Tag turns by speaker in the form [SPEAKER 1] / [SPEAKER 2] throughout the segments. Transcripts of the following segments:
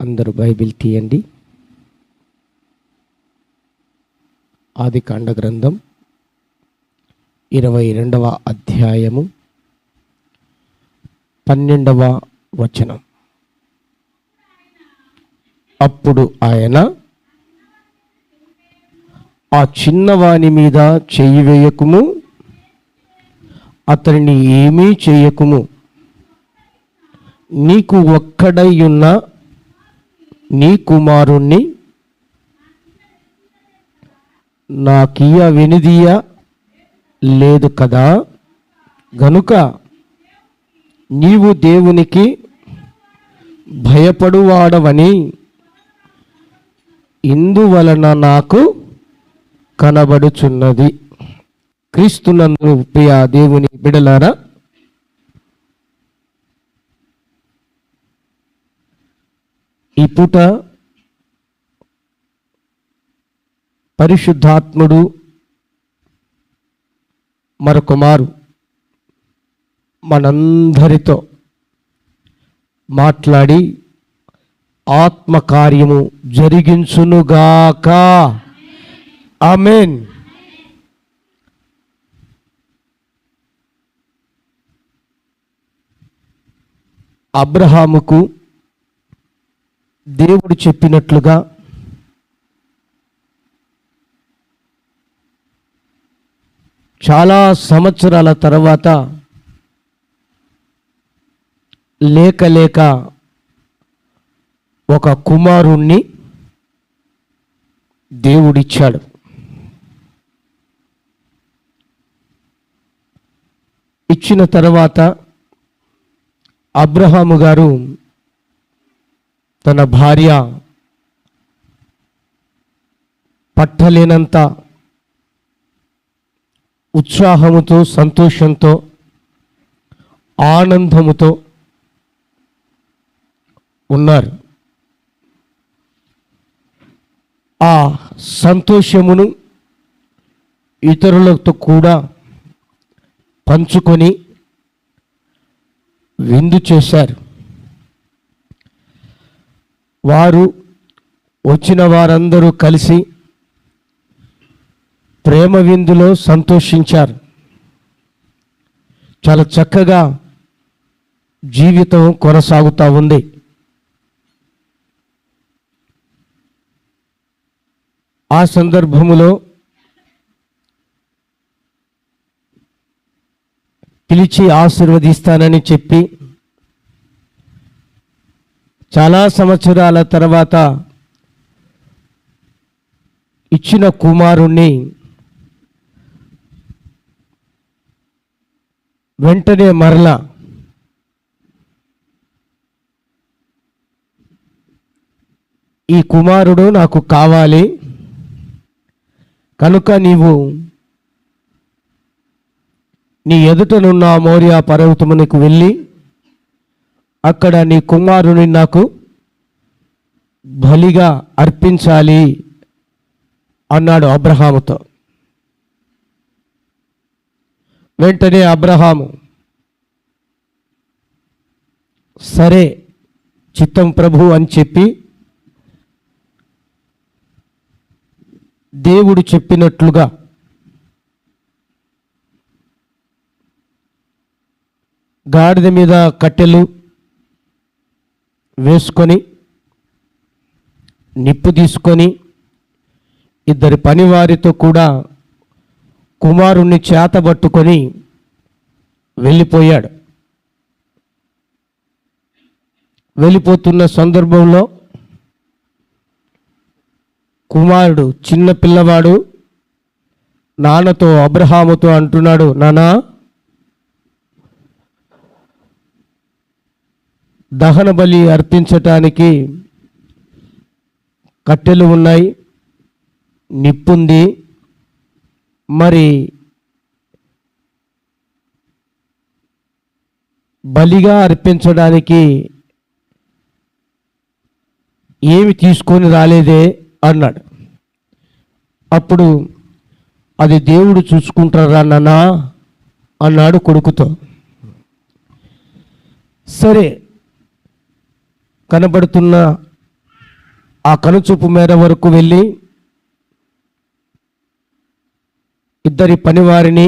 [SPEAKER 1] అందరూ బైబిల్ తీయండి. ఆదికాండ గ్రంథం 22వ అధ్యాయము 12వ వచనం. అప్పుడు ఆయన, ఆ చిన్నవాని మీద చెయ్యి వేయకుము, అతనిని ఏమీ చేయకుము. నీకు ఒక్కడై ఉన్న నీ కుమారుణ్ణి నాకియ వెనుదీయ లేదు కదా. గనుక నీవు దేవునికి భయపడువాడవని ఇందువలన నాకు కనబడుచున్నది. క్రీస్తునందు ప్రియ దేవుని బిడలారా, ఈ పూట పరిశుద్ధాత్ముడు మరొకమారు మనందరితో మాట్లాడి ఆత్మకార్యము జరిగించునుగాక. ఆమేన్. అబ్రహాముకు దేవుడు చెప్పినట్లుగా చాలా సంవత్సరాల తర్వాత లేక ఒక కుమారుణ్ణి దేవుడిచ్చాడు. ఇచ్చిన తర్వాత అబ్రహాము గారు తన భార్య పట్టలేనంత ఉత్సాహముతో, సంతోషంతో, ఆనందముతో ఉన్నారు. ఆ సంతోషమును ఇతరులతో కూడా పంచుకొని విందు చేశారు. వారు వచ్చిన వారందరూ కలిసి ప్రేమ విందులో సంతోషించారు. చాలా చక్కగా జీవితం కొనసాగుతూ ఉంది. ఆ సందర్భములో పిలిచి ఆశీర్వదిస్తానని చెప్పి చాలా సంవత్సరాల తర్వాత ఇచ్చిన కుమారుణ్ణి వెంటనే మరలా ఈ కుమారుడు నాకు కావాలి, కనుక నీవు నీ ఎదుటనున్న మోరియా పర్వతమునకు వెళ్ళి అక్కడ నీ కుమారుని నాకు బలిగా అర్పించాలి అన్నాడు అబ్రహాముతో. వెంటనే అబ్రహాము, సరే చిత్తం ప్రభు అని చెప్పి దేవుడు చెప్పినట్లుగా గాడిద మీద కట్టెలు వేసుకొని నిప్పు తీసుకొని ఇద్దరి పనివారితో కూడా కుమారుణ్ణి చేతబట్టుకొని వెళ్ళిపోయాడు. వెళ్ళిపోతున్న సందర్భంలో కుమారుడు, చిన్న పిల్లవాడు, నాన్నతో, అబ్రహాముతో అంటున్నాడు, నానా దహన బలి అర్పించటానికి కట్టెలు ఉన్నాయి, నిప్పుంది, మరి బలిగా అర్పించడానికి ఏమి తీసుకొని రాలేదే అన్నాడు. అప్పుడు అది దేవుడు చూసుకుంటారా నాన్నా అన్నాడు కొడుకుతో. సరే, కనబడుతున్న ఆ కనుచూపు మేర వరకు వెళ్ళి ఇద్దరి పనివారిని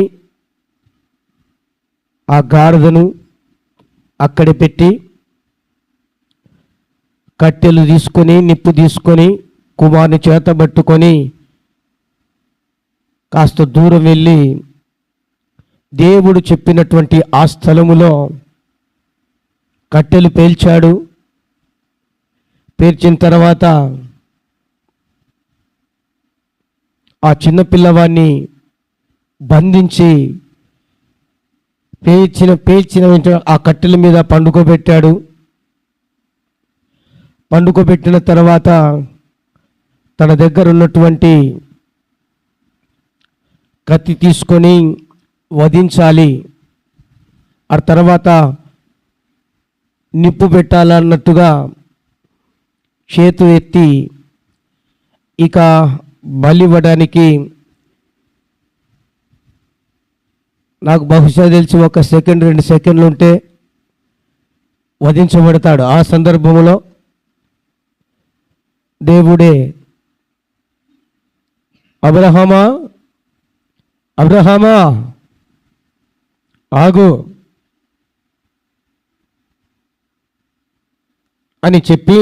[SPEAKER 1] ఆ గాడిదను అక్కడే పెట్టి కట్టెలు తీసుకొని నిప్పు తీసుకొని కుమారుని చేతబట్టుకొని కాస్త దూరం వెళ్ళి దేవుడు చెప్పినటువంటి ఆ స్థలములో కట్టెలు పేల్చాడు. పేర్చిన తర్వాత ఆ చిన్న పిల్లవాడిని బంధించి పేర్చిన వెంటనే ఆ కట్టెల మీద పండుకోబెట్టాడు. పండుకోబెట్టిన తర్వాత తన దగ్గర ఉన్నటువంటి కత్తి తీసుకొని వధించాలి, ఆ తర్వాత నిప్పు పెట్టాలన్నట్టుగా చేతు ఎత్తి ఇక బలివ్వడానికి నాకు బహుశా తెలిసి 1 సెకండ్ 2 సెకండ్లు ఉంటే వధించబడతాడు. ఆ సందర్భంలో దేవుడే అబ్రహామా అబ్రహామా ఆగు అని చెప్పి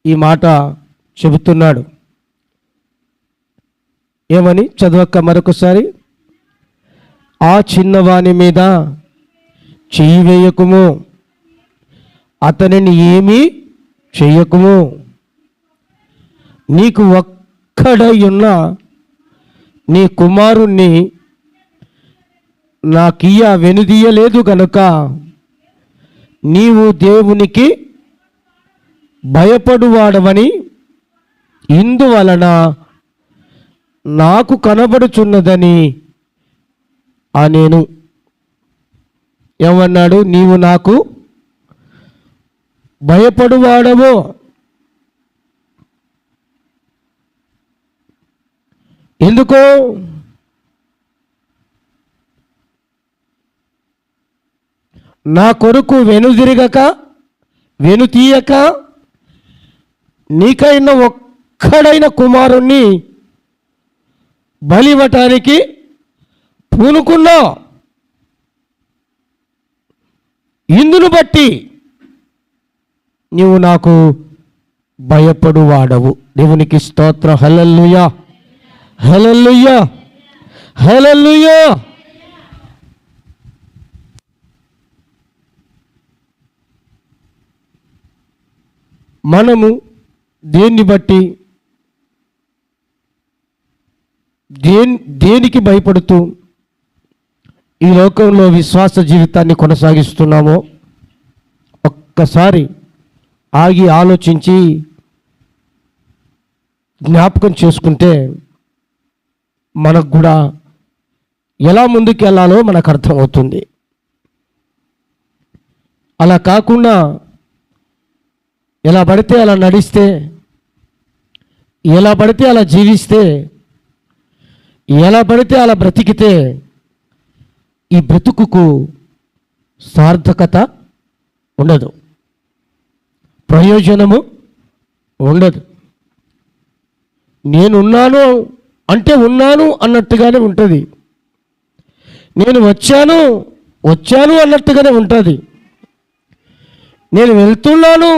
[SPEAKER 1] ఈ మాట చెబుతున్నాడు. ఏమని చదవక్క మరొకసారి? ఆ చిన్నవాని మీద చెయ్యి వేయకుము, అతనిని ఏమీ చెయ్యకుము. నీకు ఒక్కడై ఉన్న నీ కుమారుణ్ణి నాకియ్య వెనుదీయలేదు గనుక నీవు దేవునికి భయపడువాడవని ఇందువలన నాకు కనబడుచున్నదని నేను. ఏమన్నాడు? నీవు నాకు భయపడువాడవు. ఎందుకో? నా కొరకు వెనుదిరగక వెనుతీయక నీకైనా ఒక్కడైన కుమారుణ్ణి బలివ్వటానికి పూనుకున్నావు. ఇందును బట్టి నీవు నాకు భయపడువాడవు. దేవునికి స్తోత్రం. హల్లెలూయా హల్లెలూయా హల్లెలూయా. మనము దేన్ని బట్టి దేనికి భయపడుతూ ఈ లోకంలో విశ్వాస జీవితాన్ని కొనసాగిస్తున్నామో ఒక్కసారి ఆగి ఆలోచించి జ్ఞాపకం చేసుకుంటే మనకు కూడా ఎలా ముందుకు వెళ్ళాలో మనకు అర్థమవుతుంది. అలా కాకుండా ఎలా పడితే అలా నడిస్తే, ఎలా పడితే అలా జీవిస్తే, ఎలా పడితే అలా బ్రతికితే ఈ బ్రతుకుకు సార్థకత ఉండదు, ప్రయోజనము ఉండదు. నేనున్నాను అంటే ఉన్నాను అన్నట్టుగానే ఉంటుంది. నేను వచ్చాను అన్నట్టుగానే ఉంటుంది. నేను వెళ్తున్నాను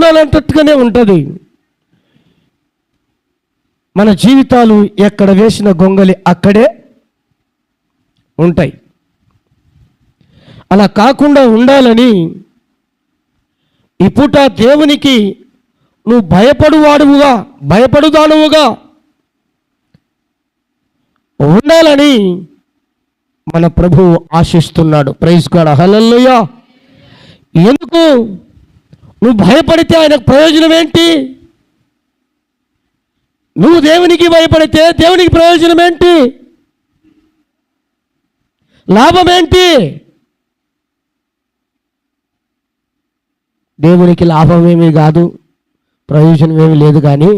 [SPEAKER 1] అన్నట్టుగానే ఉంటుంది. మన జీవితాలు ఎక్కడ వేసిన గొంగలి అక్కడే ఉంటాయి. అలా కాకుండా ఉండాలని ఈ పూట దేవునికి నువ్వు భయపడుదానువుగా ఉండాలని మన ప్రభువు ఆశిస్తున్నాడు. Praise God. హల్లెలూయా. ఎందుకు? నువ్వు భయపడితే ఆయనకు ప్రయోజనం ఏంటి? నువ్వు దేవునికి భయపడితే దేవునికి ప్రయోజనం ఏంటి? లాభం ఏంటి? దేవునికి లాభం ఏమీ కాదు, ప్రయోజనం ఏమీ లేదు. కానీ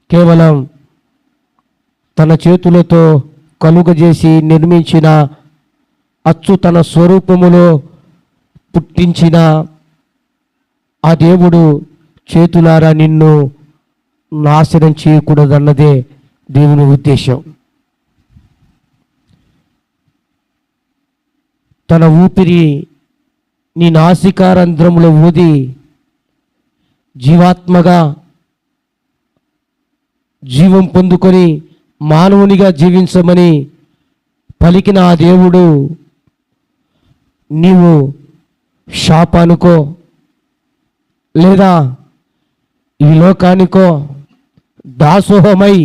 [SPEAKER 1] కేవలం తన చేతులతో కలుగజేసి నిర్మించిన, అచ్చు తన స్వరూపములో పుట్టించిన ఆ దేవుడు చేతులారా నిన్ను నాశనం చేయకూడదన్నదే దేవుని ఉద్దేశం. తన ఊపిరి నీ నాసికారంధ్రములో ఊది జీవాత్మగా జీవం పొందుకొని మానవునిగా జీవించమని పలికిన ఆ దేవుడు నీవు శాపానికో లేదా ఈ లోకానికో దాసోహమై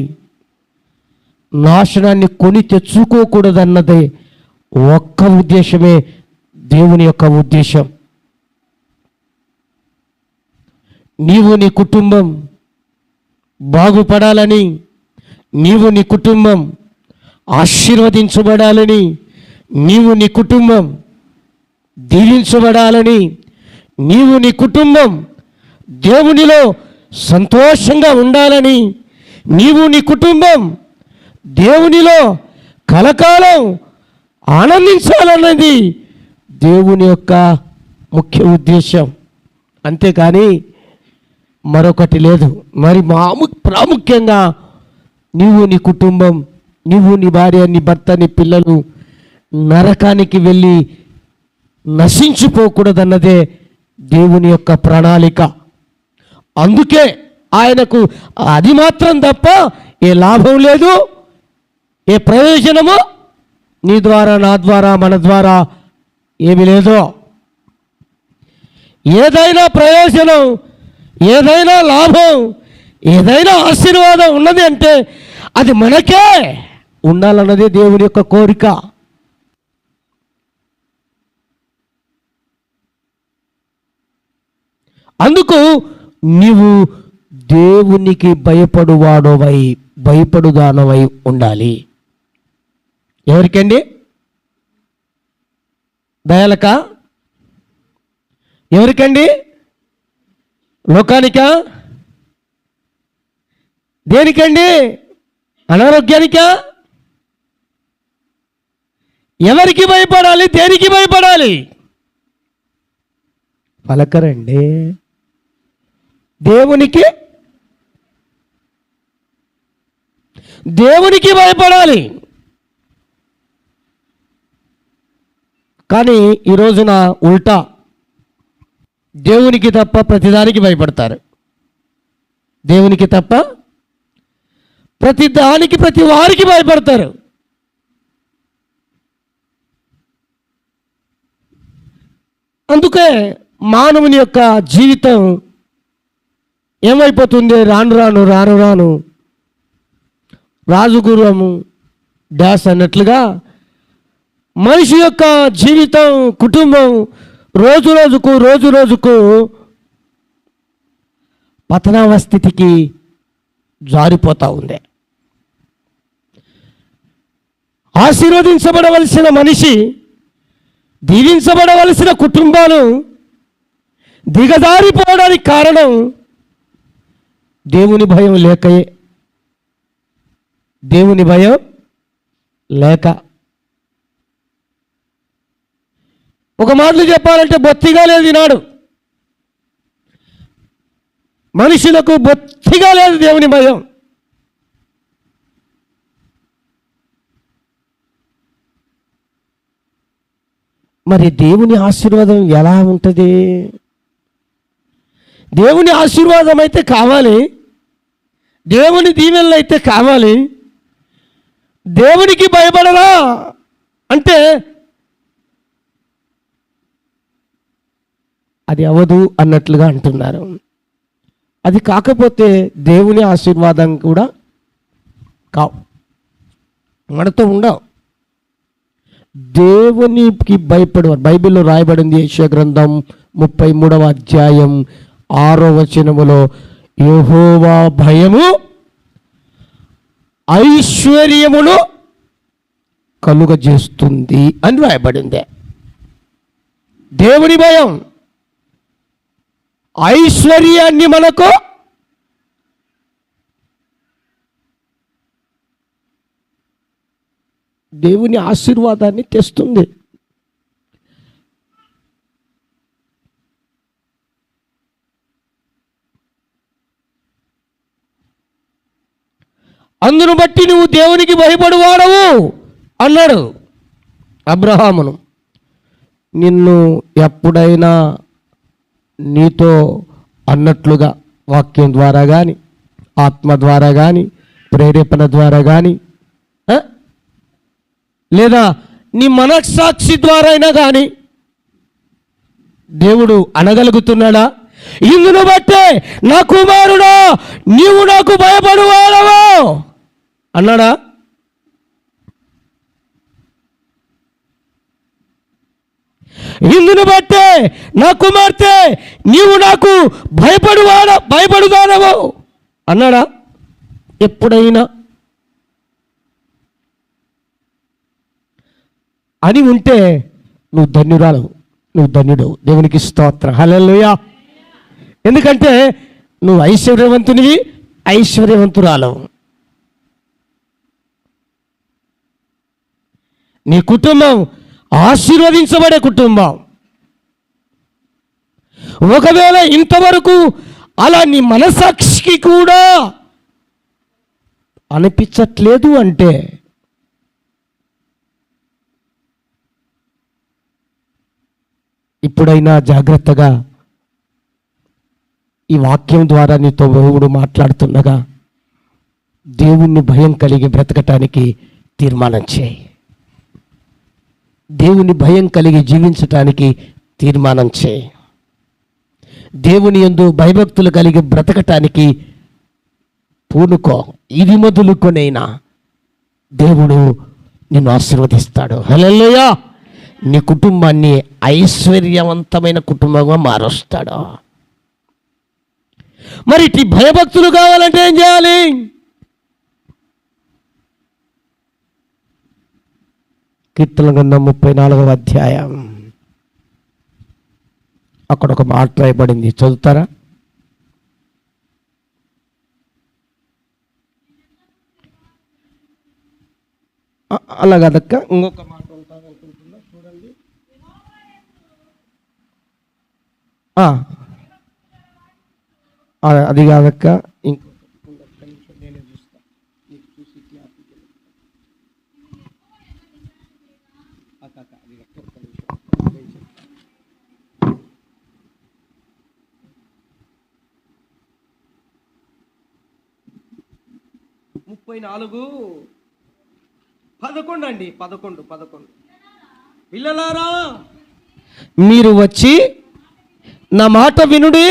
[SPEAKER 1] నాశనాన్ని కొని తెచ్చుకోకూడదన్నదే ఒక్క ఉద్దేశమే దేవుని యొక్క ఉద్దేశం. నీవు నీ కుటుంబం బాగుపడాలని, నీవు నీ కుటుంబం ఆశీర్వదించబడాలని, నీవు నీ కుటుంబం దీవించబడాలని, నీవు నీ కుటుంబం దేవునిలో సంతోషంగా ఉండాలని, నీవు నీ కుటుంబం దేవునిలో కలకాలం ఆనందించాలన్నది దేవుని యొక్క ముఖ్య ఉద్దేశం. అంతేకాని మరొకటి లేదు. మరి ప్రాముఖ్యంగా నీవు నీ కుటుంబం, నీవు నీ భార్య, నీ భర్త, నీ పిల్లలు నరకానికి వెళ్ళి నశించిపోకూడదన్నదే దేవుని యొక్క ప్రణాళిక. అందుకే ఆయనకు అది మాత్రం తప్ప ఏ లాభం లేదు, ఏ ప్రయోజనము నీ ద్వారా, నా ద్వారా, మన ద్వారా ఏమి లేదో. ఏదైనా ప్రయోజనం, ఏదైనా లాభం, ఏదైనా ఆశీర్వాదం ఉన్నది అంటే అది మనకే ఉండాలన్నదే దేవుని యొక్క కోరిక. అందుకు నీవు దేవునికి భయపడుదానవై ఉండాలి. ఎవరికండి? దయాలక? ఎవరికండి? లోకానికా? దేనికండి? అనారోగ్యానికా? ఎవరికి భయపడాలి? దేనికి భయపడాలి? పలకరండి. దేవునికి భయపడాలి. కానీ ఈ రోజున ఉల్టా, దేవునికి తప్ప ప్రతిదానికి భయపడతారు. దేవునికి తప్ప ప్రతిదానికి, ప్రతి వారికి భయపడతారు. అందుకే మానవుని యొక్క జీవితం ఏమైపోతుంది? రాను రాను రాజుగుర్రము డాష్ అన్నట్లుగా మనిషి యొక్క జీవితం, కుటుంబం రోజు రోజుకు పతనావస్థితికి జారిపోతూ ఉంది. ఆశీర్వదించబడవలసిన మనిషి, దీవించబడవలసిన కుటుంబాలు దిగజారిపోవడానికి కారణం దేవుని భయం లేకయే. దేవుని భయం లేక. ఒక మాటలు చెప్పాలంటే బొత్తిగా లేదు ఈనాడు. మనుషులకు బొత్తిగా లేదు దేవుని భయం. మరి దేవుని ఆశీర్వాదం ఎలా ఉంటుంది? దేవుని ఆశీర్వాదం అయితే కావాలి, దేవుని దీవెనలు అయితే కావాలి. దేవునికి భయపడరా అంటే అది అవదు అన్నట్లుగా అంటున్నారు. అది కాకపోతే దేవుని ఆశీర్వాదం కూడా కావు, మనతో ఉండవు. దేవునికి భయపడేవారు. బైబిల్లో రాయబడింది యెషయా గ్రంథం 33వ అధ్యాయం 6వ వచనములో, యెహోవా భయము ఐశ్వర్యమును కలుగజేస్తుంది అని రాయబడింది. దేవుని భయం ఐశ్వర్యాన్ని మనకు దేవుని ఆశీర్వాదాన్ని తెస్తుంది. అందును బట్టి నువ్వు దేవునికి భయపడువాడవు అన్నాడు అబ్రహామును. నిన్ను ఎప్పుడైనా నీతో అన్నట్లుగా వాక్యం ద్వారా కానీ, ఆత్మ ద్వారా కానీ, ప్రేరేపణ ద్వారా కానీ, లేదా నీ మనస్సాక్షి ద్వారా అయినా కానీ దేవుడు అనగలుగుతున్నాడా? ఇందును బట్టే నా కుమారుడా నీవు నాకు భయపడువాడవు అన్నాడా? ఇందును బట్టే నా కుమార్తె నీవు నాకు భయపడుదానవు అన్నాడా? ఎప్పుడైనా అని ఉంటే నువ్వు ధన్యురాలు, నువ్వు ధన్యుడు. దేవునికి స్తోత్రం, హల్లెలూయా. ఎందుకంటే నువ్వు ఐశ్వర్యవంతునివి, ఐశ్వర్యవంతురాలు. నీ కుటుంబం ఆశీర్వదించబడే కుటుంబం. ఒకవేళ ఇంతవరకు అలా నీ మనసాక్షికి కూడా అనిపించట్లేదు అంటే ఇప్పుడైనా జాగ్రత్తగా ఈ వాక్యం ద్వారా నీతో దేవుడు మాట్లాడుతుండగా దేవుణ్ణి భయం కలిగి బ్రతకటానికి తీర్మానం చేయి. దేవుని భయం కలిగి జీవించటానికి తీర్మానం చేయి. దేవుని యందు భయభక్తులు కలిగి బ్రతకటానికి పూనుకో. ఇది మొదలుకొనైనా దేవుడు నిన్ను ఆశీర్వదిస్తాడు. హల్లెలూయా. నీ కుటుంబాన్ని ఐశ్వర్యవంతమైన కుటుంబంగా మారుస్తాడు. మరి ఇటు భయభక్తులు కావాలంటే ఏం చేయాలి? కీర్తన గ్రంథం 34వ అధ్యాయం అక్కడ ఒక మాట రాయబడింది, చదువుతారా? అలా కదక్క, ఇంకొక మాట ఉంటానుకుంటున్నా, చూడండి. అది కాదక్క, ఇంకొక నేనే చూస్తా, నీకు చూసి ముప్పై 11 అండి, 11 పిల్లలారా మీరు వచ్చి నా మాట వినుడి,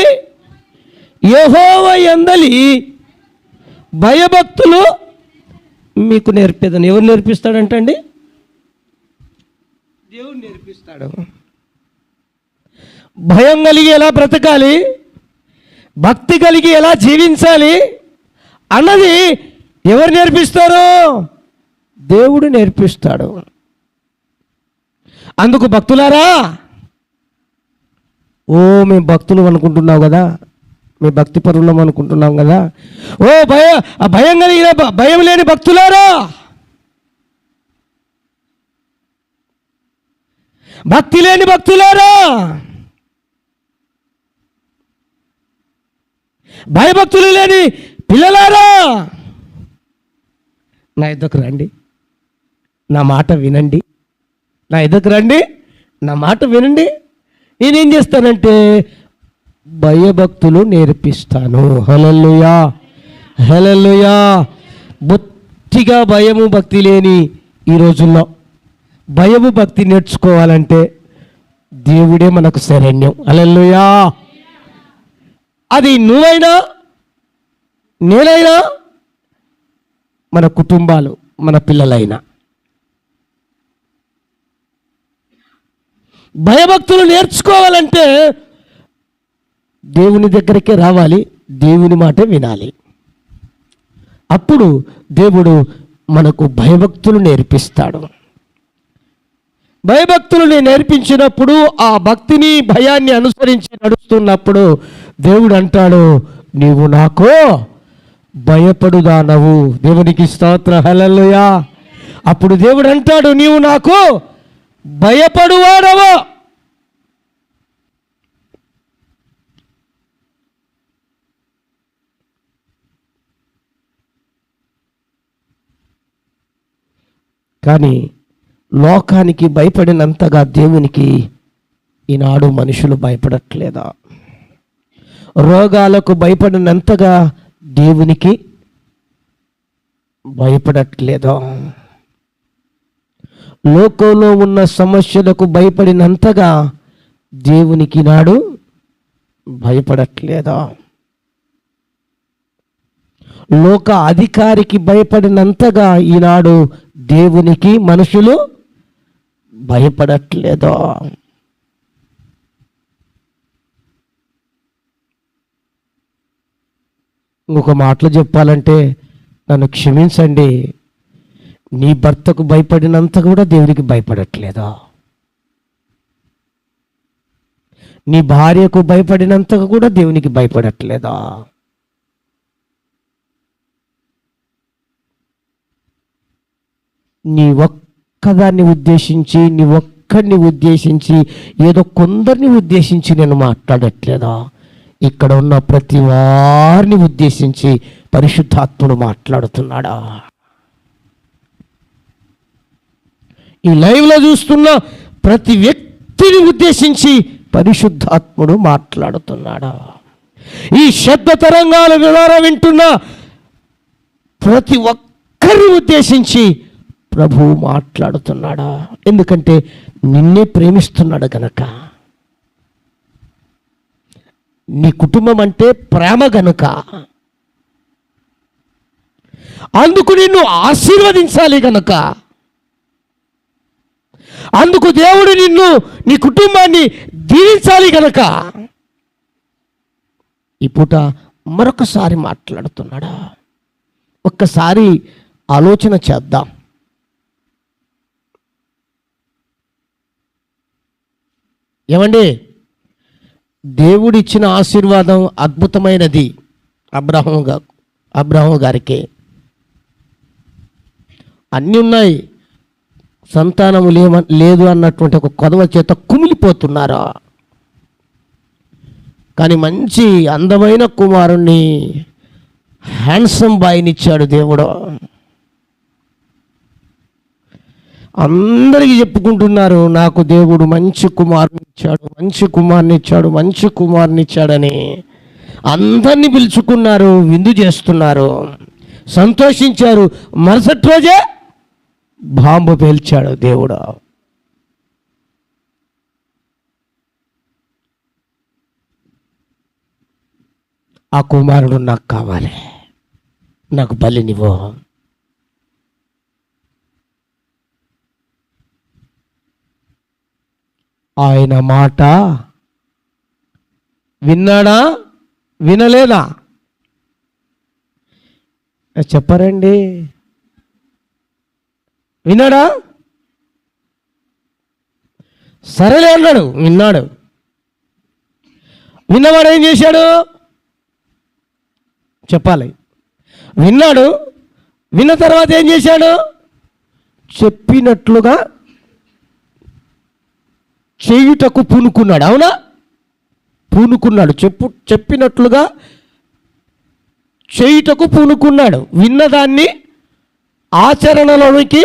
[SPEAKER 1] యెహోవా యందలి భయభక్తులు మీకు నేర్పేదని. ఎవరు నేర్పిస్తాడంటండి? దేవుడు నేర్పిస్తాడు. భయం కలిగి ఎలా బ్రతకాలి, భక్తి కలిగి ఎలా జీవించాలి అన్నది ఎవరు నేర్పిస్తారు? దేవుడు నేర్పిస్తాడు. అందుకు భక్తులారా, మేము భక్తులు అనుకుంటున్నావు కదా, మీ భక్తి పరులం అనుకుంటున్నాం కదా, భయం కలిగిన భయం లేని భక్తులారా, భక్తి లేని భక్తులారా, భయభక్తులు లేని పిల్లలారా, నా ఎద్దకు రండి, నా మాట వినండి. నా ఎద్దకు రండి, నా మాట వినండి. నేనేం చేస్తానంటే భయభక్తులు నేర్పిస్తాను. హల్లెలూయా, హల్లెలూయా. బొత్తిగా భయము భక్తి లేని ఈ రోజుల్లో భయము భక్తి నేర్చుకోవాలంటే దేవుడే మనకు శరణ్యం. హల్లెలూయా. అది నువ్వైనా నేనైనా మన కుటుంబాలు, మన పిల్లలైనా భయభక్తులు నేర్చుకోవాలంటే దేవుని దగ్గరికే రావాలి, దేవుని మాట వినాలి. అప్పుడు దేవుడు మనకు భయభక్తులు నేర్పిస్తాడు. భయభక్తులు నేర్పించినప్పుడు ఆ భక్తిని భయాన్ని అనుసరించి నడుస్తున్నప్పుడు దేవుడు అంటాడు, నీవు నాకు భయపడుదానవు. దేవునికి స్తోత్రం, హల్లెలూయా. అప్పుడు దేవుడు అంటాడు, నీవు నాకు భయపడువాడవు. కానీ లోకానికి భయపడినంతగా దేవునికి ఈనాడు మనుషులు భయపడట్లేదా? రోగాలకు భయపడినంతగా దేవునికి భయపడట్లేదా? లోకంలో ఉన్న సమస్యలకు భయపడినంతగా దేవునికి నాడు భయపడట్లేదా? లోక అధికారికి భయపడినంతగా ఈనాడు దేవునికి మనుషులు భయపడట్లేదా? ఇంకొక మాటలు చెప్పాలంటే, నన్ను క్షమించండి, నీ భర్తకు భయపడినంత కూడా దేవునికి భయపడట్లేదా? నీ భార్యకు భయపడినంతగా కూడా దేవునికి భయపడట్లేదా? నీ ఒక్కదాన్ని ఉద్దేశించి, నీ ఒక్కడిని ఉద్దేశించి, ఏదో కొందరిని ఉద్దేశించి నేను మాట్లాడట్లేదా? ఇక్కడ ఉన్న ప్రతి వారిని ఉద్దేశించి పరిశుద్ధాత్ముడు మాట్లాడుతున్నాడా? ఈ లైవ్లో చూస్తున్న ప్రతి వ్యక్తిని ఉద్దేశించి పరిశుద్ధాత్ముడు మాట్లాడుతున్నాడా? ఈ శబ్ద తరంగాల వివరం వింటున్న ప్రతి ఒక్కరిని ఉద్దేశించి ప్రభువు మాట్లాడుతున్నాడా? ఎందుకంటే నిన్నే ప్రేమిస్తున్నాడు గనక, నీ కుటుంబం అంటే ప్రేమ గనుక, అందుకు నిన్ను ఆశీర్వదించాలి గనుక, అందుకు దేవుడు నిన్ను, నీ కుటుంబాన్ని దీవించాలి గనక ఈ పూట మరొకసారి మాట్లాడుతున్నాడా? ఒక్కసారి ఆలోచన చేద్దాం. ఏమండి, దేవుడిచ్చిన ఆశీర్వాదం అద్భుతమైనది. అబ్రహాము గారికి అన్నీ ఉన్నాయి, సంతానము లేదు అన్నటువంటి ఒక కొదవ చేత కుమిలిపోతున్నారా? కానీ మంచి అందమైన కుమారుణ్ణి, హ్యాండ్సమ్ బాయ్ని ఇచ్చాడు దేవుడు. అందరికీ చెప్పుకుంటున్నారు, నాకు దేవుడు మంచి కుమారుని ఇచ్చాడు, మంచి కుమారుని ఇచ్చాడు, మంచి కుమారుని ఇచ్చాడని. అందరినీ పిలుచుకున్నారు, విందు చేస్తున్నారు, సంతోషించారు. మరుసటి రోజే బాంబు పేల్చాడు దేవుడు. ఆ కుమారుడు నాకు కావాలి, నాకు బలినివ్వు. ఆయన మాట విన్నాడా, వినలేదా? చెప్పరండి. విన్నాడా? సరేలే అన్నాడు, విన్నాడు. విన్నవాడు ఏం చేశాడు చెప్పాలి. విన్నాడు, విన్న తర్వాత ఏం చేశాడు? చెప్పినట్లుగా చేయుటకు పూనుకున్నాడు. అవునా? పూనుకున్నాడు. చెప్పినట్లుగా చేయుటకు పూనుకున్నాడు. విన్నదాన్ని ఆచరణలోనికి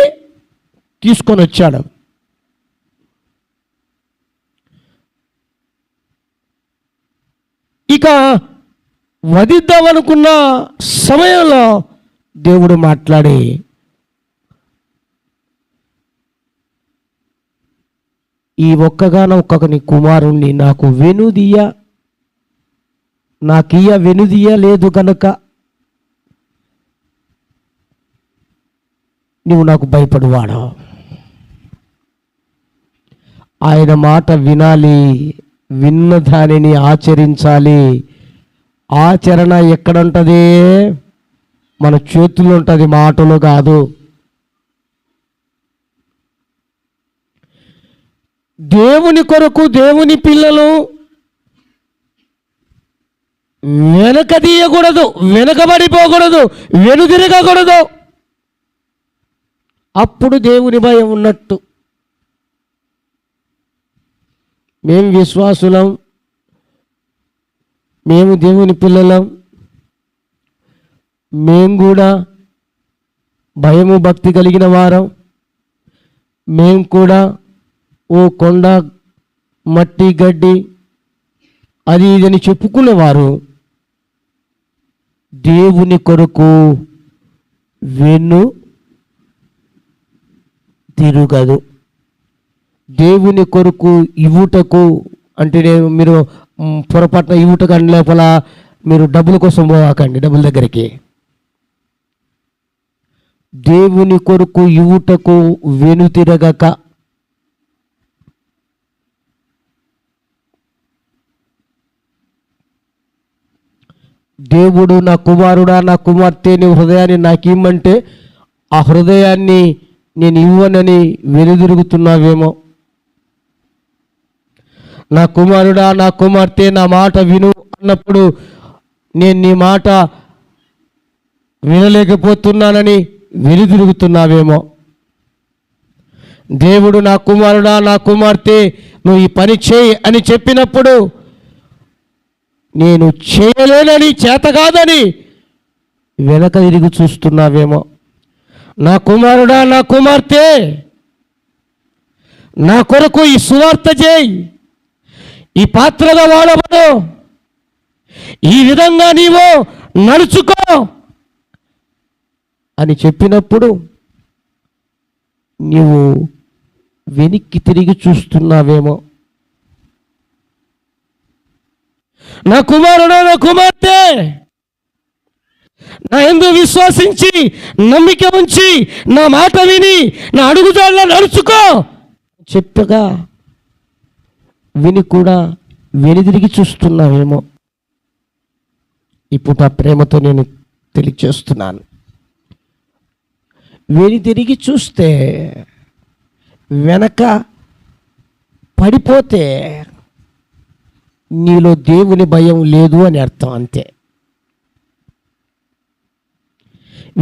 [SPEAKER 1] తీసుకొని వచ్చాడు. ఇక వధిద్దామనుకున్న సమయంలో దేవుడు మాట్లాడి, ఈ ఒక్కగానొక్క కుమారుణ్ణి నాకు వెనుదీయ లేదు కనుక నువ్వు నాకు భయపడువాడా? ఆయన మాట వినాలి, విన్న దానిని ఆచరించాలి. ఆచరణ ఎక్కడుంటుంది? మన చేతుల్లో ఉంటుంది, మాటలు కాదు. దేవుని కొరకు దేవుని పిల్లలు వెనకదీయకూడదు, వెనకబడిపోకూడదు, వెనుదిరగకూడదు. అప్పుడు దేవుని భయం ఉన్నట్టు. మేము విశ్వాసులం, మేము దేవుని పిల్లలం, మేము కూడా భయము భక్తి కలిగిన వారం, మేము కూడా ఓ కొండ, మట్టి, గడ్డి అది ఇదని చెప్పుకునేవారు దేవుని కొరకు వెన్ను తిరుగదు. దేవుని కొరకు ఇవ్వుటకు అంటే మీరు పొరపాటున ఇవ్వుటకు అని లోపల మీరు డబ్బుల కోసం పోవాకండి, డబ్బుల దగ్గరికి. దేవుని కొరకు ఇవ్వుటకు వెనుతిరగక దేవుడు నా కుమారుడా, నా కుమార్తె నీ హృదయాన్ని నాకు ఇమ్మంటే ఆ హృదయాన్ని నేను ఇవ్వనని వెనుదిరుగుతున్నావేమో. నా కుమారుడా, నా కుమార్తె నా మాట విను అన్నప్పుడు నేను నీ మాట వినలేకపోతున్నానని వెనుదిరుగుతున్నావేమో. దేవుడు నా కుమారుడా, నా కుమార్తె నువ్వు ఈ పని చేయి అని చెప్పినప్పుడు నేను చేయలేనని, చేత కాదని వెనక తిరిగి చూస్తున్నావేమో. నా కుమారుడా, నా కుమార్తె నా కొరకు ఈ సువార్త చేయి, ఈ పాత్రగా వాడబడు, ఈ విధంగా నీవు నడుచుకో అని చెప్పినప్పుడు నీవు వెనక్కి తిరిగి చూస్తున్నావేమో. నా కుమారుడు, నా కుమార్తె నా యందు విశ్వసించి నమ్మిక ఉంచి నా మాట విని నా అడుగుజాడలో నడుచుకో చెప్పగా విని కూడా వెనుదిరిగి చూస్తున్నావేమో. ఇప్పుడు నా ప్రేమతో నేను తెలియచేస్తున్నాను, వెనుదిరిగి చూస్తే వెనక పడిపోతే నీలో దేవుని భయం లేదు అని అర్థం, అంతే.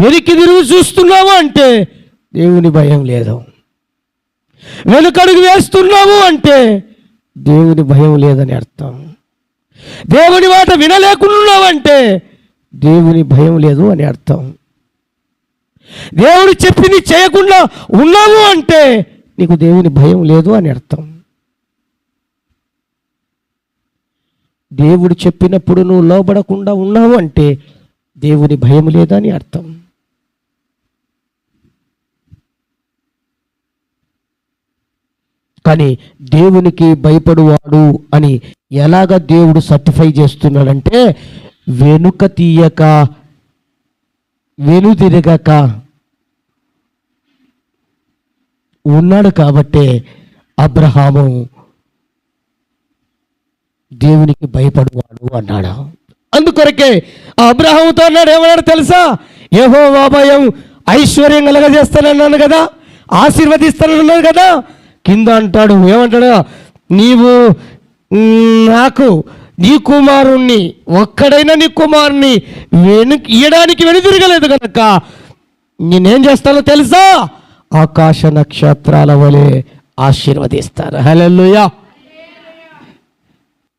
[SPEAKER 1] వెనక్కి తిరిగి చూస్తున్నావు అంటే దేవుని భయం లేదు. వెనుకడుగు వేస్తున్నావు అంటే దేవుని భయం లేదని అర్థం. దేవుని మాట వినలేకున్నావంటే దేవుని భయం లేదు అని అర్థం. దేవుడు చెప్పింది చేయకుండా ఉన్నావు అంటే నీకు దేవుని భయం లేదు అని అర్థం. దేవుడు చెప్పినప్పుడు నువ్వు లోబడకుండా ఉన్నావు అంటే దేవుని భయం లేదని అర్థం. కానీ దేవునికి భయపడువాడు అని ఎలాగ దేవుడు సర్టిఫై చేస్తున్నాడంటే వెనుక తీయక వెనుదిరగక ఉన్నాడు కాబట్టే అబ్రహాము దేవునికి భయపడువాడు అన్నాడు. అందుకొరకే అబ్రహాముతో అన్నాడు, ఏమన్నాడు తెలుసా? యెహోవా భయం ఐశ్వర్యం కలగజేస్తానన్నాను కదా, ఆశీర్వదిస్తానన్నాను కదా. కింద అంటాడు, ఏమంటాడు? నీవు నాకు నీ కుమారుణ్ణి ఒక్కడైనా నీ కుమారుణ్ణి ఇయ్యడానికి వెనుదిరగలేదు కనుక నేనేం చేస్తానో తెలుసా? ఆకాశ నక్షత్రాల వలె ఆశీర్వదిస్తాను. హల్లెలూయా.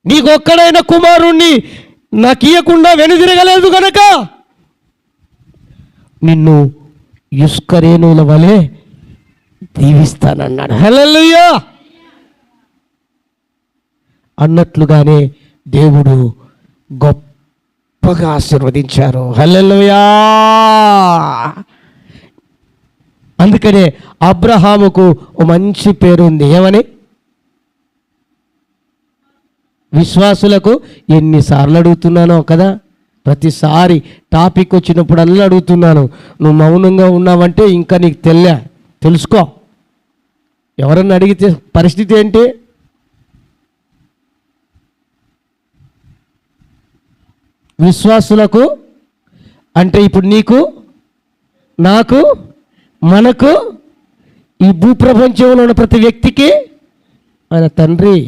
[SPEAKER 1] నీకు ఒక్కడైన కుమారుణ్ణి నాకు ఇయ్యకుండా వెనుదిరగలేదు కనుక నిన్ను ఇస్కరేణుల వలె దీవిస్తానన్నాడు. హల్లెలూయా. అన్నట్లుగానే దేవుడు గొప్పగా ఆశీర్వదించారు. హల్లెలూయా. అందుకనే అబ్రహాముకు ఓ మంచి పేరు ఉంది. ఏమని? విశ్వాసులకు ఎన్నిసార్లు అడుగుతున్నానో కదా, ప్రతిసారి టాపిక్ వచ్చినప్పుడల్లా అడుగుతున్నాను. నువ్వు మౌనంగా ఉన్నావంటే ఇంకా నీకు తెలుసుకో. ఎవరన్నా అడిగితే పరిస్థితి ఏంటి? విశ్వాసులకు అంటే ఇప్పుడు నీకు, నాకు, మనకు, ఈ భూప్రపంచంలో ఉన్న ప్రతి వ్యక్తికి ఆయన తండ్రి.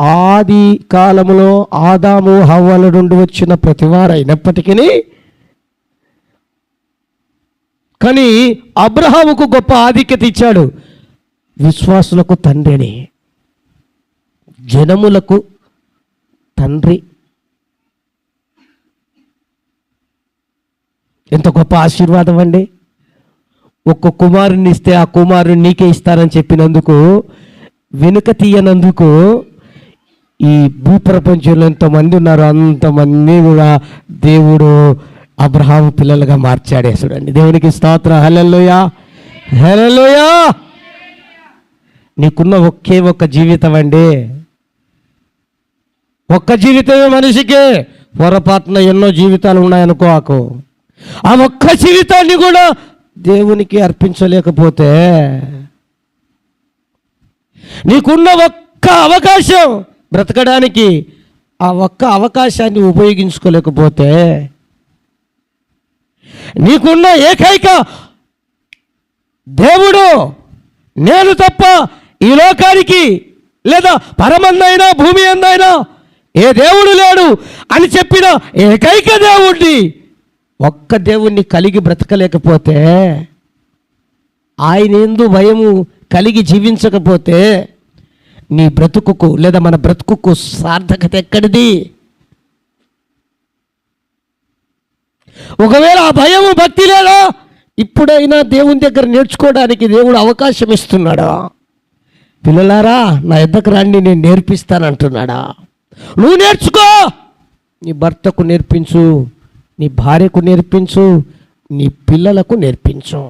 [SPEAKER 1] ఆది కాలంలో ఆదాము హవ్వల నుండి వచ్చిన ప్రతివారు అయినప్పటికీ కానీ అబ్రహాముకు గొప్ప ఆధిక్యత ఇచ్చాడు. విశ్వాసులకు తండ్రి అని, జనములకు తండ్రి. ఎంత గొప్ప ఆశీర్వాదం అండి. ఒక్క కుమారుని ఇస్తే ఆ కుమారుని నీకే ఇస్తానని చెప్పినందుకు, వెనుక తీయనందుకు ఈ భూప్రపంచంలో ఎంతమంది ఉన్నారు, అంతమంది కూడా దేవుడు అబ్రహాము పిల్లలుగా మార్చాడే. చూడండి, దేవునికి స్తోత్రం. హల్లెలూయా, హల్లెలూయా. నీకున్న ఒకే ఒక్క జీవితం అండి, ఒక్క జీవితమే మనిషికి. పొరపాటున ఎన్నో జీవితాలు ఉన్నాయనుకోకు. ఆ ఒక్క జీవితాన్ని కూడా దేవునికి అర్పించలేకపోతే, నీకున్న ఒక్క అవకాశం బ్రతకడానికి, ఆ ఒక్క అవకాశాన్ని ఉపయోగించుకోలేకపోతే, నీకున్న ఏకైక దేవుడు నేను తప్ప ఈ లోకానికి లేదా పరమందైనా భూమి అందైనా ఏ దేవుడు లేడు అని చెప్పిన ఏకైక దేవుణ్ణి, ఒక్క దేవుణ్ణి కలిగి బ్రతకలేకపోతే, ఆయన యందు భయము కలిగి జీవించకపోతే, నీ బ్రతుకుకు లేదా మన బ్రతుకుకు సార్థకత ఎక్కడిది? ఒకవేళ ఆ భయము భక్తి లేదా, ఇప్పుడైనా దేవుని దగ్గర నేర్చుకోవడానికి దేవుడు అవకాశం ఇస్తున్నాడా? పిల్లలారా, నా యొద్దకు రండి, నేను నేర్పిస్తానంటున్నాడా? నువ్వు నేర్చుకో. నీ భర్తకు నేర్పించు, నీ భార్యకు నేర్పించు, నీ పిల్లలకు నేర్పించు.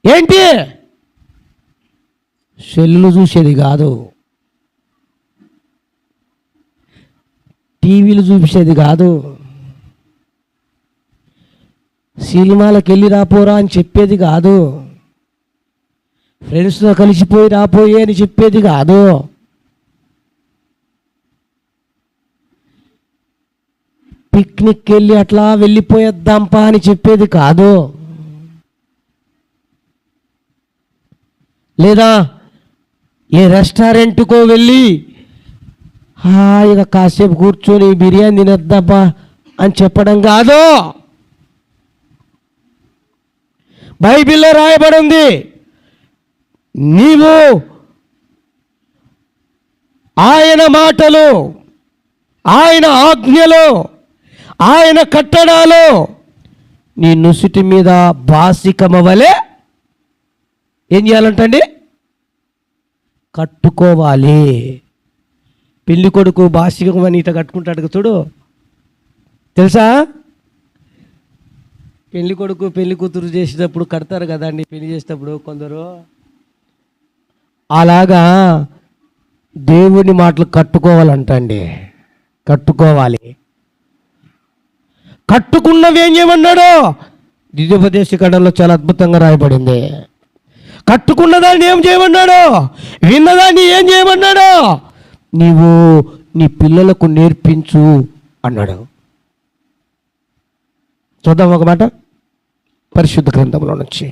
[SPEAKER 1] ఏంటి? సెల్లు చూసేది కాదు, టీవీలు చూసేది కాదు, సినిమాలకు వెళ్ళి రాపోరా అని చెప్పేది కాదు, ఫ్రెండ్స్తో కలిసిపోయి రాపోయే అని చెప్పేది కాదు. పిక్నిక్కి వెళ్ళి అట్లా వెళ్ళిపోయేద్దాంపా అని చెప్పేది కాదు. లేదా ఏ రెస్టారెంట్కో వెళ్ళి హాయిగా కాసేపు కూర్చొని బిర్యానీ తినేద్దాంపా అని చెప్పడం కాదు. బైబిల్లో రాయబడింది, నీవు ఆయన మాటలు, ఆయన ఆజ్ఞలు, ఆయన కట్టడాలు నీ నుసిటి మీద బాసికమ వలె ఏం చేయాలంటండి? కట్టుకోవాలి. పెళ్లి కొడుకు బాసికమని ఇట కట్టుకుంటాడు చూడు, తెలుసా? పెళ్లి కొడుకు పెళ్లి కూతురు చేసేటప్పుడు కడతారు కదండి, పెళ్లి చేసేటప్పుడు కొందరు. అలాగా దేవుని మాటలు కట్టుకోవాలంటండి, కట్టుకోవాలి. కట్టుకున్నవి ఏం చేయమన్నాడు? ద్వితీయోపదేశకాండంలో చాలా అద్భుతంగా రాయబడింది. కట్టుకున్నదాన్ని ఏం చేయమన్నాడు? విన్నదాన్ని ఏం చేయమన్నాడు? నీవు నీ పిల్లలకు నేర్పించు అన్నాడు. చూద్దాం ఒక మాట పరిశుద్ధ గ్రంథంలో నుంచి,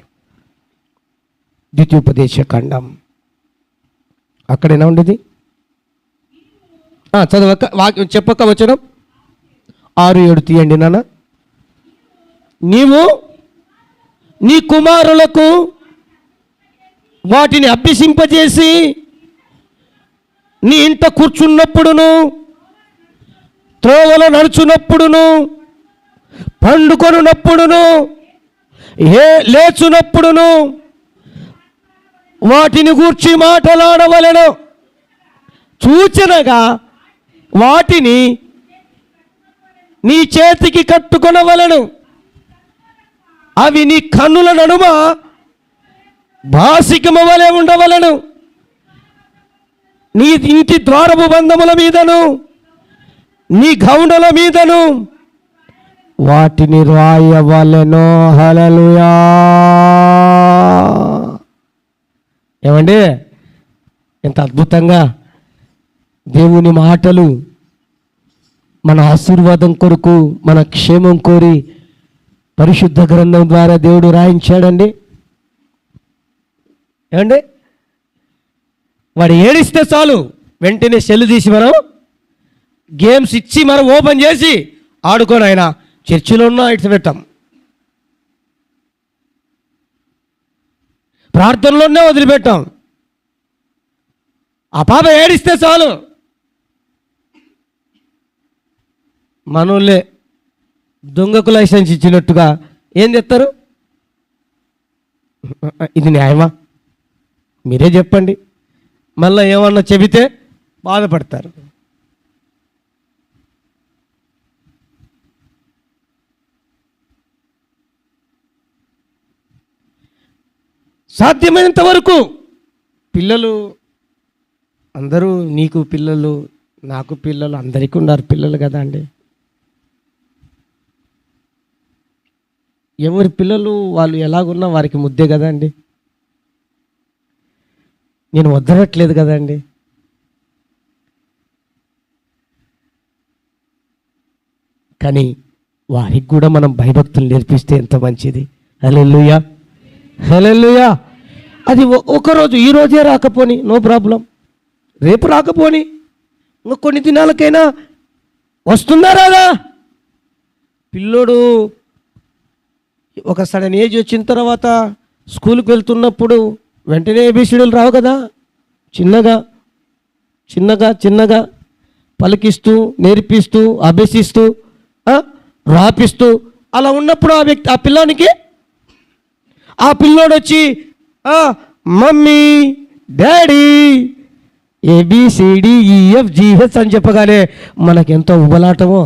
[SPEAKER 1] ద్వితీయోపదేశకాండం. అక్కడేనా ఉండేది? చదవక వాక్యం చెప్పక వచ్చడం 6-7 తీయండి నాన్న. నీవు నీ కుమారులకు వాటిని అభ్యసింపజేసి, నీ ఇంట కూర్చున్నప్పుడును, త్రోవలో నడుచున్నప్పుడును, పండుకొనున్నప్పుడును, లేచునప్పుడును వాటిని గూర్చి మాట్లాడవలెను. సూచనగా వాటిని నీ చేతికి కట్టుకొనవలెను. అవి నీ కన్నుల నడుమ బాసికము వలె ఉండవలెను. నీ ఇంటి ద్వారపు బంధముల మీదను, నీ గౌండల మీదను వాటిని రాయవలెను. హల్లెలూయా. ఏమండి, ఎంత అద్భుతంగా దేవుని మాటలు మన ఆశీర్వాదం కొరకు, మన క్షేమం కోరి పరిశుద్ధ గ్రంథం ద్వారా దేవుడు రాయించాడండి. ఏమండి, వాడు ఏడిస్తే చాలు వెంటనే సెల్ తీసి మనం గేమ్స్ ఇచ్చి మనం ఓపెన్ చేసి ఆడుకొని ఆయన చర్చిలో ఉన్నా ఇట్స్ పెట్టాం, ప్రార్థనలోనే వదిలిపెట్టాం. ఆ పాప ఏడిస్తే చాలు మనోళ్ళే దొంగకు లైసెన్స్ ఇచ్చినట్టుగా ఏం చేస్తారు? ఇది న్యాయమా? మీరే చెప్పండి. మళ్ళీ ఏమన్నా చెబితే బాధపడతారు. సాధ్యమైనంత వరకు పిల్లలు అందరూ, నీకు పిల్లలు, నాకు పిల్లలు, అందరికీ ఉన్నారు పిల్లలు కదా అండి. ఎవరి పిల్లలు వాళ్ళు ఎలాగున్నా వారికి ముద్దే కదా అండి. నేను వద్దనట్లేదు కదండి. కానీ వారికి కూడా మనం భయభక్తులు నేర్పిస్తే ఎంత మంచిది. హల్లెలూయా, హల్లెలూయా. అది ఒకరోజు, ఈరోజే రాకపోని నో ప్రాబ్లం, రేపు రాకపోని ఇంకో కొన్ని దినాలకైనా వస్తుందా రాదా? పిల్లోడు ఒక సడన్ ఏజ్ వచ్చిన తర్వాత స్కూల్కి వెళ్తున్నప్పుడు వెంటనే ఏబిసిడీలు రావు కదా. చిన్నగా చిన్నగా చిన్నగా పలికిస్తూ, నేర్పిస్తూ, అభ్యసిస్తూ, రాపిస్తూ అలా ఉన్నప్పుడు ఆ పిల్లోనికి, ఆ పిల్లోడు వచ్చి మమ్మీ, డాడీ, ABCDEFGH అని చెప్పగానే మనకెంతో ఉబలాటమో.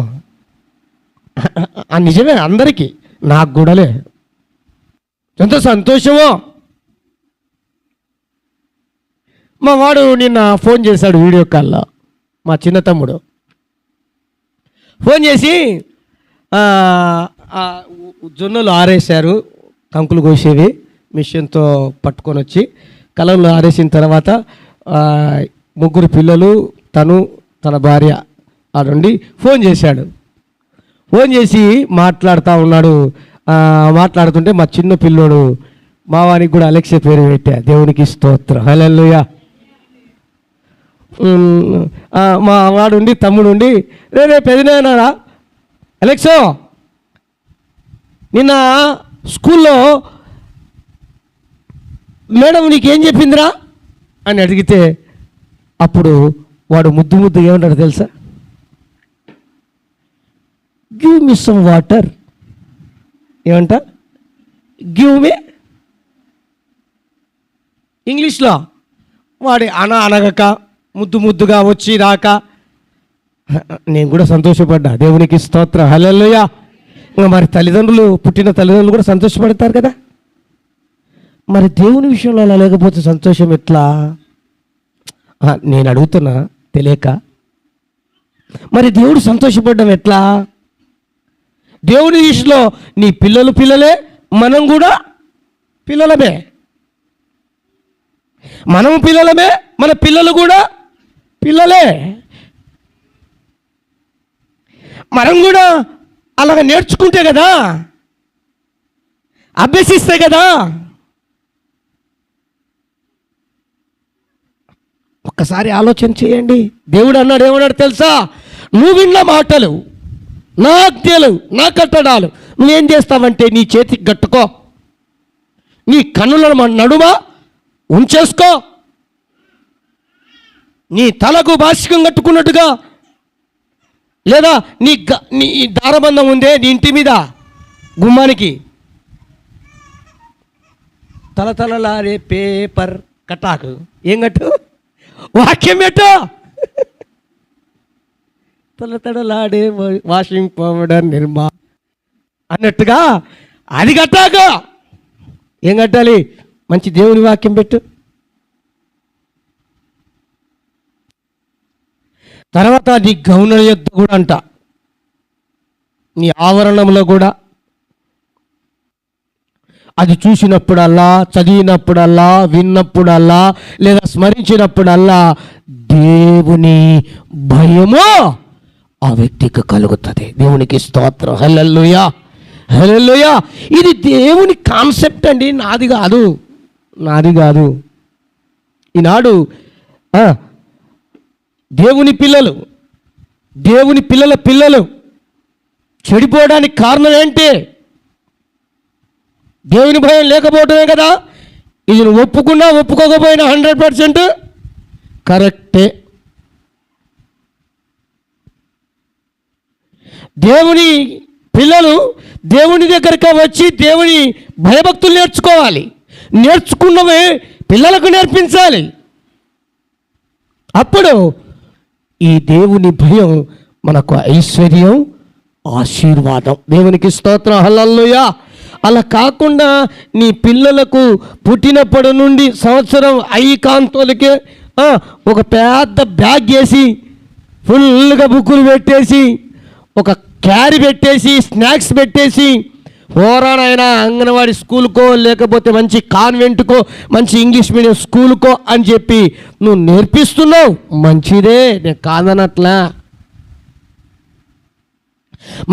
[SPEAKER 1] నిజమే, అందరికీ, నాకు కూడాలే ఎంత సంతోషమో. మా వాడు నిన్న ఫోన్ చేశాడు వీడియో కాల్లో, మా చిన్న తమ్ముడు ఫోన్ చేసి జొన్నలు ఆరేశారు, కంకులు కోసేవి మిషన్తో పట్టుకొని వచ్చి కలంలో ఆరేసిన తర్వాత ముగ్గురు పిల్లలు, తను, తన భార్య ఆడుండి ఫోన్ చేశాడు. ఫోన్ చేసి మాట్లాడుతూ ఉన్నాడు. మాట్లాడుతుంటే మా చిన్న పిల్లోడు, మా వానికి కూడా అలెక్సే పేరు పెట్టా. దేవునికి స్తోత్రం, హల్లెలూయా. మా వాడుండి, తమ్ముడుండి, రే పెదనాయనా అలెక్సో, నిన్న స్కూల్లో మేడం నీకేం చెప్పిందిరా అని అడిగితే అప్పుడు వాడు ముద్దు ఏమంటాడు తెలుసా? Give me some water. ఏమంట? Give me. ఇంగ్లీష్లో వాడి అనగక ముద్దుగా వచ్చి రాక నేను కూడా సంతోషపడ్డా. దేవునికి స్తోత్రం, హల్లెలూయా. ఇంకా మరి తల్లిదండ్రులు, పుట్టిన తల్లిదండ్రులు కూడా సంతోషపడతారు కదా. మరి దేవుని విషయంలో అలా లేకపోతే సంతోషం ఎట్లా? నేను అడుగుతున్నా తెలియక. మరి దేవుడు సంతోషపడ్డం ఎట్లా? దేవుని విషయంలో నీ పిల్లలు పిల్లలే, మనం కూడా పిల్లలమే. మనము పిల్లలమే, మన పిల్లలు కూడా పిల్లలే. మనం కూడా అలాగ నేర్చుకుంటే కదా, అభ్యసిస్తే కదా. ఒక్కసారి ఆలోచన చేయండి. దేవుడు అన్నాడు, ఏమన్నాడు తెలుసా? నువ్వు విన్న మాటలు, నా ఆజ్ఞలు, నా కట్టడాలు నువ్వేం చేస్తావంటే నీ చేతికి కట్టుకో, నీ కన్నులను నడుమ ఉంచేసుకో, నీ తలకు బాసికం కట్టుకున్నట్టుగా, లేదా నీ దారబంధం ఉందే నీ ఇంటి మీద గుమ్మానికి, తలతలలాడే పేపర్ కట్టాకు ఏం కట్టు? వాక్యం పెట్టు. తలతడలాడే వాషింగ్ పౌడర్ నిర్మా అన్నట్టుగా అది కట్టాకు. ఏం కట్టాలి? మంచి దేవుని వాక్యం పెట్టు. తర్వాత నీ గౌన యొద్ద కూడా అంట, నీ ఆవరణంలో కూడా అది చూసినప్పుడల్లా, చదివినప్పుడల్లా, విన్నప్పుడల్లా, లేదా స్మరించినప్పుడల్లా దేవుని భయము ఆ వ్యక్తికి కలుగుతుంది. దేవునికి స్తోత్రం, హల్లెలూయా, హల్లెలూయా. ఇది దేవుని కాన్సెప్ట్ అండి, నాది కాదు. ఈనాడు దేవుని పిల్లల పిల్లలు చెడిపోవడానికి కారణం ఏంటి? దేవుని భయం లేకపోవటమే కదా. ఇది నువ్వు ఒప్పుకున్నా ఒప్పుకోకపోయినా 100% కరెక్టే. దేవుని పిల్లలు దేవుని దగ్గరికి వచ్చి దేవుని భయభక్తులు నేర్చుకోవాలి. నేర్చుకున్నవే పిల్లలకు నేర్పించాలి. అప్పుడు ఈ దేవుని భయం మనకు ఐశ్వర్యం, ఆశీర్వాదం. దేవునికి స్తోత్రం, హల్లెలూయా. అలా కాకుండా నీ పిల్లలకు పుట్టినప్పటి నుండి సంవత్సరం ఐకాంతోలకే ఒక పెద్ద బ్యాగ్ వేసి ఫుల్గా బుక్కులు పెట్టేసి ఒక క్యారీ పెట్టేసి స్నాక్స్ పెట్టేసి పోరానైనా అంగన్వాడీ స్కూల్కో లేకపోతే మంచి కాన్వెంట్కో మంచి ఇంగ్లీష్ మీడియం స్కూల్కో అని చెప్పి నువ్వు నేర్పిస్తున్నావు. మంచిదే, నేను కాదనట్లా.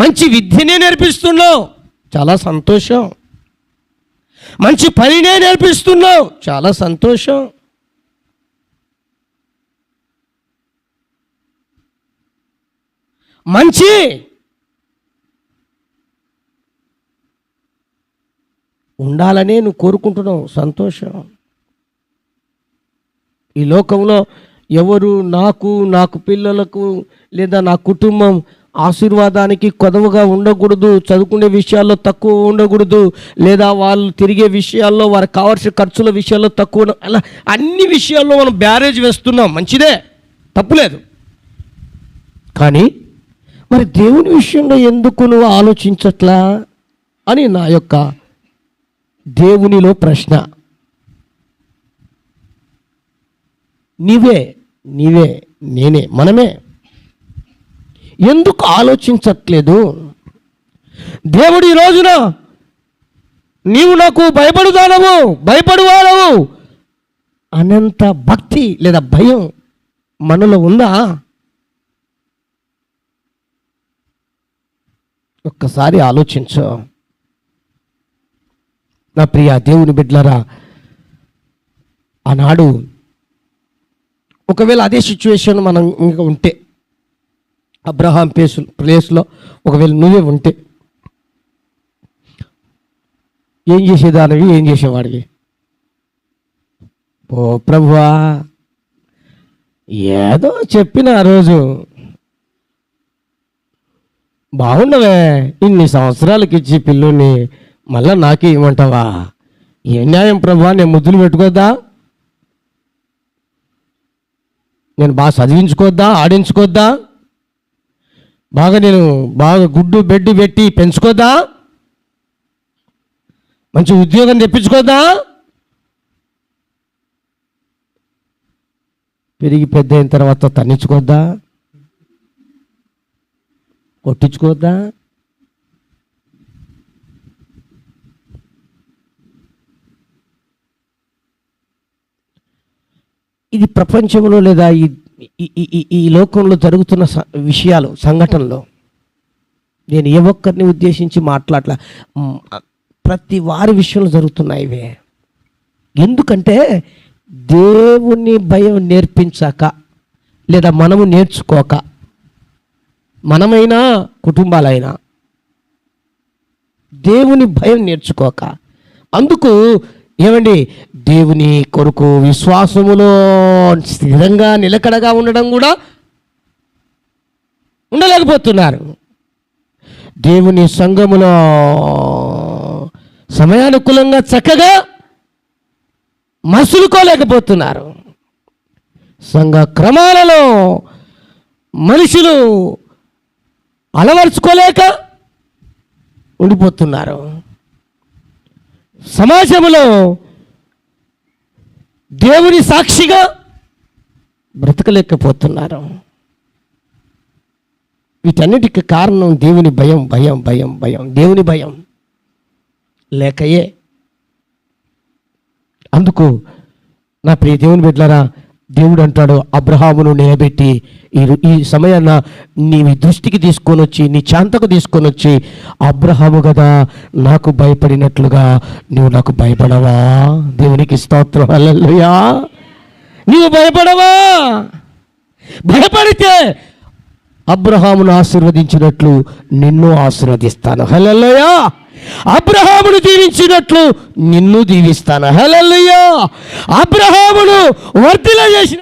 [SPEAKER 1] మంచి విద్యనే నేర్పిస్తున్నావు, చాలా సంతోషం. మంచి పనినే నేర్పిస్తున్నావు, చాలా సంతోషం. మంచి ఉండాలనే నువ్వు కోరుకుంటున్నావు, సంతోషం. ఈ లోకంలో ఎవరు నాకు పిల్లలకు లేదా నా కుటుంబం ఆశీర్వాదానికి కొదవగా ఉండకూడదు, చదువుకునే విషయాల్లో తక్కువ ఉండకూడదు, లేదా వాళ్ళు తిరిగే విషయాల్లో వారికి కావాల్సిన ఖర్చుల విషయాల్లో తక్కువ, అలా అన్ని విషయాల్లో మనం బ్యారేజ్ వేస్తున్నాం. మంచిదే, తప్పులేదు. కానీ మరి దేవుని విషయంలో ఎందుకు నువ్వు ఆలోచించట్లా అని నా యొక్క దేవునిలో ప్రశ్న. నీవే నేనే, మనమే ఎందుకు ఆలోచించట్లేదు? దేవుడు ఈ రోజున నీవు నాకు భయపడువాడవు అనంత భక్తి లేదా భయం మనలో ఉందా? ఒక్కసారి ఆలోచించు నా ప్రియ దేవుని బిడ్డలారా. ఆనాడు ఒకవేళ అదే సిచ్యువేషన్ మనం ఇంకా ఉంటే, అబ్రహాం ప్లేస్లో ఒకవేళ నువ్వే ఉంటే ఏం చేసేదానివి, ఏం చేసేవాడివి? ఓ ప్రభువా, ఏదో చెప్పిన ఆ రోజు బాగుండవే, ఇన్ని సంవత్సరాలకి ఇచ్చి పిల్లుని మళ్ళా నాకే ఇవ్వమంటావా? ఏ న్యాయం ప్రభువా? నేను ముద్దులు పెట్టుకోద్దా? నేను బాగా చదివించుకోద్దా, ఆడించుకోద్దా? నేను బాగా గుడ్డు బెడ్డు పెట్టి పెంచుకోద్దా? మంచి ఉద్యోగం తెప్పించుకోద్దా? పెరిగి పెద్ద అయిన తర్వాత తన్నించుకోద్దా, కొట్టించుకోద్దా? ఇది ప్రపంచంలో లేదా ఈ లోకంలో జరుగుతున్న విషయాలు, సంఘటనలో నేను ఏ ఒక్కరిని ఉద్దేశించి మాట్లాడలా, ప్రతి వారి విషయంలో జరుగుతున్నాయి ఇవే. ఎందుకంటే దేవుని భయం నేర్పించాక లేదా మనము నేర్చుకోక, మనమైనా కుటుంబాలైనా దేవుని భయం నేర్చుకోక, అందుకు ఏమండి దేవుని కొరకు విశ్వాసములో స్థిరంగా నిలకడగా ఉండడం కూడా ఉండలేకపోతున్నారు. దేవుని సంఘములో సమయానుకూలంగా చక్కగా మసులుకోలేకపోతున్నారు. సంఘ క్రమాలలో మనుషులు అలవర్చుకోలేక ఉండిపోతున్నారు. సమాజంలో దేవుని సాక్షిగా బ్రతకలేకపోతున్నారు. వీటన్నిటికి కారణం దేవుని భయం. దేవుని భయం లేకయే. అందుకు నా ప్రియ దేవుని బిడ్డలారా, దేవుడు అంటాడు, అబ్రహామును నిలబెట్టి ఈ సమయాన్న నీ దృష్టికి తీసుకొని వచ్చి, నీ చాంతకు తీసుకొని వచ్చి, అబ్రహాము కదా నాకు భయపడినట్లుగా నువ్వు నాకు భయపడవా? దేవునికి స్తోత్రం, హల్లెలూయా. నీవు భయపడవా? భయపడితే అబ్రహామును ఆశీర్వదించినట్లు నిన్ను ఆశీర్వదిస్తాను, హల్లెలూయా. అబ్రహామును దీవించినట్లు నిన్ను దీవిస్తాను, హల్లెలూయా. అబ్రహామును వర్ధిల్ల చేసిన